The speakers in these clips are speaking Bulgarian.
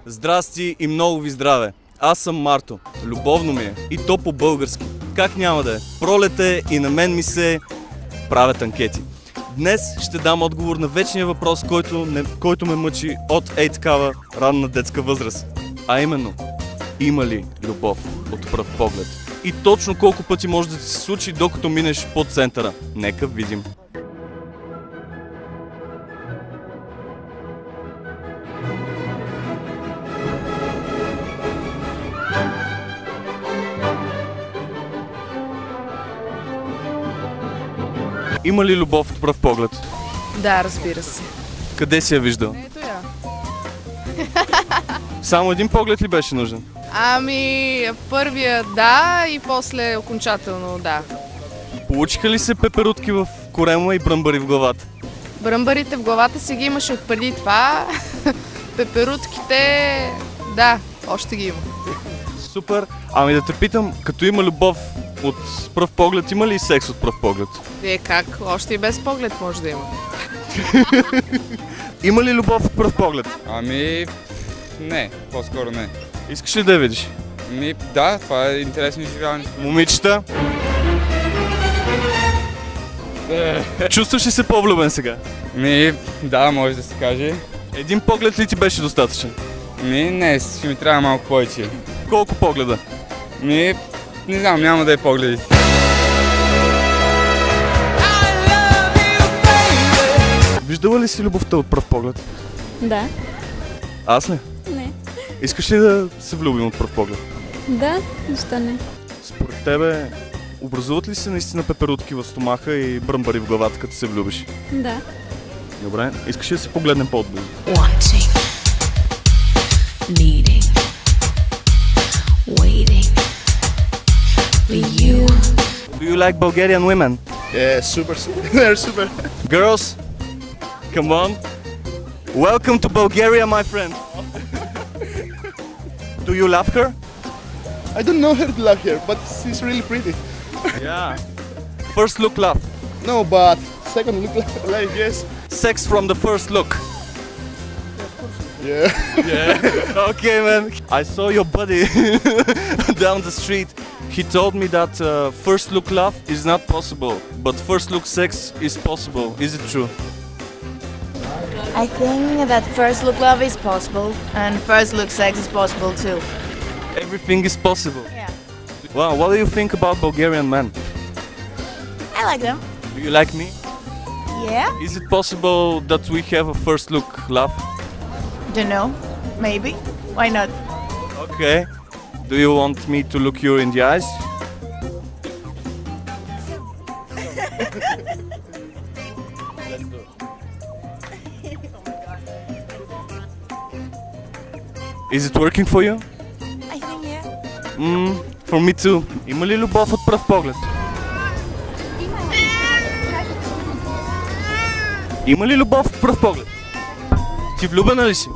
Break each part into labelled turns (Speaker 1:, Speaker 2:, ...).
Speaker 1: Здрасти и много ви здраве! Аз съм Марто. Любовно ми е. И то по-български. Как няма да е? Пролет е и на мен ми се правят анкети. Днес ще дам отговор на вечния въпрос, който ме мъчи от такава ранна детска възраст. А именно, има ли любов от пръв поглед? И точно колко пъти може да ти се случи, докато минеш по центъра? Нека видим. Има ли любов от пръв поглед?
Speaker 2: Да, разбира се.
Speaker 1: Къде си я виждал?
Speaker 2: Ето я.
Speaker 1: Само един поглед ли беше нужен?
Speaker 2: Ами, първия да и после окончателно да.
Speaker 1: Получиха ли се пеперутки в корема и бръмбари в главата?
Speaker 2: Бръмбарите в главата си ги имаше отпреди това. Пеперутките, да, още ги има.
Speaker 1: Супер! Ами да те питам, като има любов от пръв поглед, има ли и секс от пръв поглед?
Speaker 2: Вие как? Още и без поглед може да има.
Speaker 1: Има ли любов от пръв поглед?
Speaker 3: Ами, не, по-скоро не.
Speaker 1: Искаш ли да я видиш?
Speaker 3: Да, това е интересно изживяване.
Speaker 1: Момичета? Чувстваш ли се по-влюбен сега?
Speaker 3: Да, може да се каже.
Speaker 1: Един поглед ли ти беше достатъчен?
Speaker 3: Не, ще ми трябва малко повече.
Speaker 1: Колко погледа?
Speaker 3: Не знам, няма да е погледи.
Speaker 1: Виждала ли си любовта от пръв поглед?
Speaker 4: Да.
Speaker 1: Аз ли?
Speaker 4: Не.
Speaker 1: Искаш ли да се влюбим от пръв поглед?
Speaker 4: Да, защо не?
Speaker 1: Според тебе, образуват ли се наистина пеперутки в стомаха и бръмбари в главата, като се влюбиш?
Speaker 4: Да.
Speaker 1: Добре, искаш ли да се погледнем по-отблизо?
Speaker 5: Wanting, needing, waiting for you.
Speaker 1: Do you like Bulgarian women?
Speaker 6: Yeah, super. They're super.
Speaker 1: Girls, come on. Welcome to Bulgaria, my friend. Do you love her?
Speaker 6: I don't know her to love her, but she's really pretty.
Speaker 1: Yeah. First look love.
Speaker 6: No, but second look like yes.
Speaker 1: Sex from the first look.
Speaker 6: Yeah.
Speaker 1: Yeah. Okay, man. I saw your buddy down the street. He told me that first look love is not possible, but first look sex is possible. Is it true?
Speaker 7: I think that first look love is possible and first look sex is possible too.
Speaker 1: Everything is possible.
Speaker 7: Yeah.
Speaker 1: Wow, what do you think about Bulgarian men?
Speaker 7: I like them.
Speaker 1: Do you like me?
Speaker 7: Yeah?
Speaker 1: Is it possible that we have a first look love?
Speaker 7: Don't know. Maybe. Why not?
Speaker 1: Okay. Do you want me to look you in the eyes? Let's do it. Is it working for you?
Speaker 7: I think yeah.
Speaker 1: For me too. Има ли любов от пръв поглед? Има ли любов от пръв поглед? Ти влюбена ли си?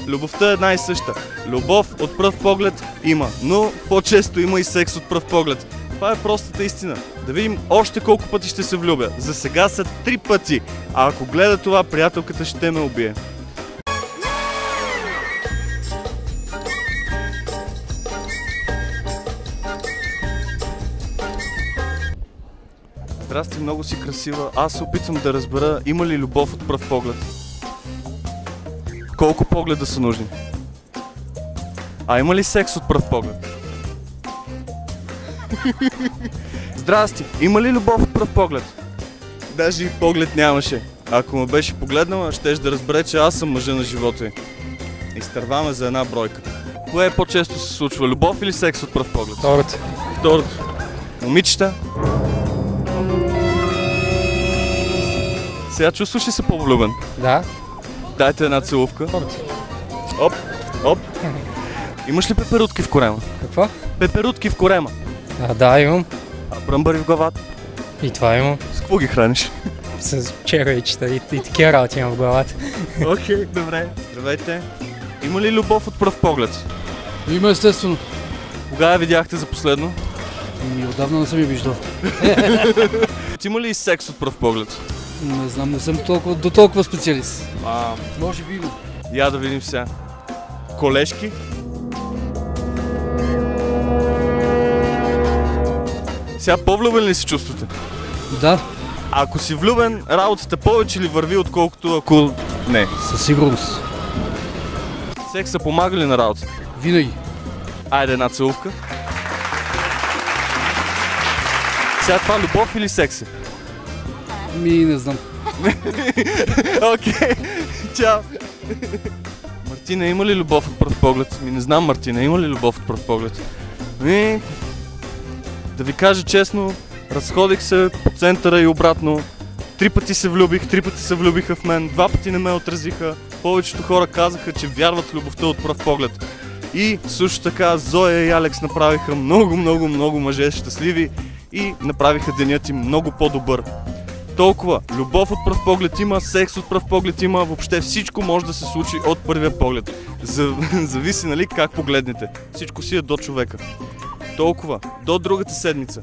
Speaker 1: Любовта е една и съща. Любов от пръв поглед има, но по-често има и секс от пръв поглед. Това е простата истина. Да видим още колко пъти ще се влюбя. За сега са 3 пъти. А ако гледа това, приятелката ще ме убие. Здрасти, много си красива. Аз се опитвам да разбера, има ли любов от пръв поглед? Колко погледа са нужни? А има ли секс от пръв поглед? Здрасти, има ли любов от пръв поглед? Даже и поглед нямаше. Ако ме беше погледнала, щеш да разбере, че аз съм мъжа на живота й. Изтърваме за една бройка. Кое по-често се случва? Любов или секс от пръв поглед? Второто. Момичета? Сега чувстваш ли се по-влюбен?
Speaker 3: Да.
Speaker 1: Дайте една целувка. Оп. Имаш ли пеперутки в корема?
Speaker 8: Какво?
Speaker 1: Пеперутки в корема.
Speaker 8: Да, имам.
Speaker 1: А бръмбари в главата?
Speaker 8: И това имам.
Speaker 1: С какво ги храниш?
Speaker 8: С червейчета и такива работи имам в главата.
Speaker 1: Окей, добре. Здравейте. Има ли любов от пръв поглед?
Speaker 9: Има, естествено.
Speaker 1: Кога я видяхте за последно?
Speaker 9: Отдавна не съм я виждал.
Speaker 1: Има ли и секс от пръв поглед?
Speaker 9: Не знам, не съм до толкова специалист.
Speaker 1: А,
Speaker 9: Може би има.
Speaker 1: я да видим сега. колежки. Сега по-влюбен ли се чувствате?
Speaker 9: Да,
Speaker 1: А ако си влюбен, работата повече ли върви, отколкото ако не?
Speaker 9: със сигурност.
Speaker 1: Секса помага ли на работата?
Speaker 9: Винаги.
Speaker 1: Айде една целувка. Сега това любов или секс е?
Speaker 9: Не знам.
Speaker 1: Окей, чао. Мартина, има ли любов от пръв поглед? Не знам, Мартина, има ли любов от пръв поглед? Да ви кажа честно, разходих се по центъра и обратно. 3 пъти се влюбих, 3 пъти се влюбиха в мен, 2 пъти не ме отразиха. Повечето хора казаха, че вярват в любовта от пръв поглед. И също така Зоя и Алекс направиха много мъже щастливи и направиха денят им много по-добър. Толкова. Любов от пръв поглед има, секс от пръв поглед има, въобще всичко може да се случи от първия поглед. Зависи, нали, как погледнете. Всичко си е до човека. Толкова. До другата седмица.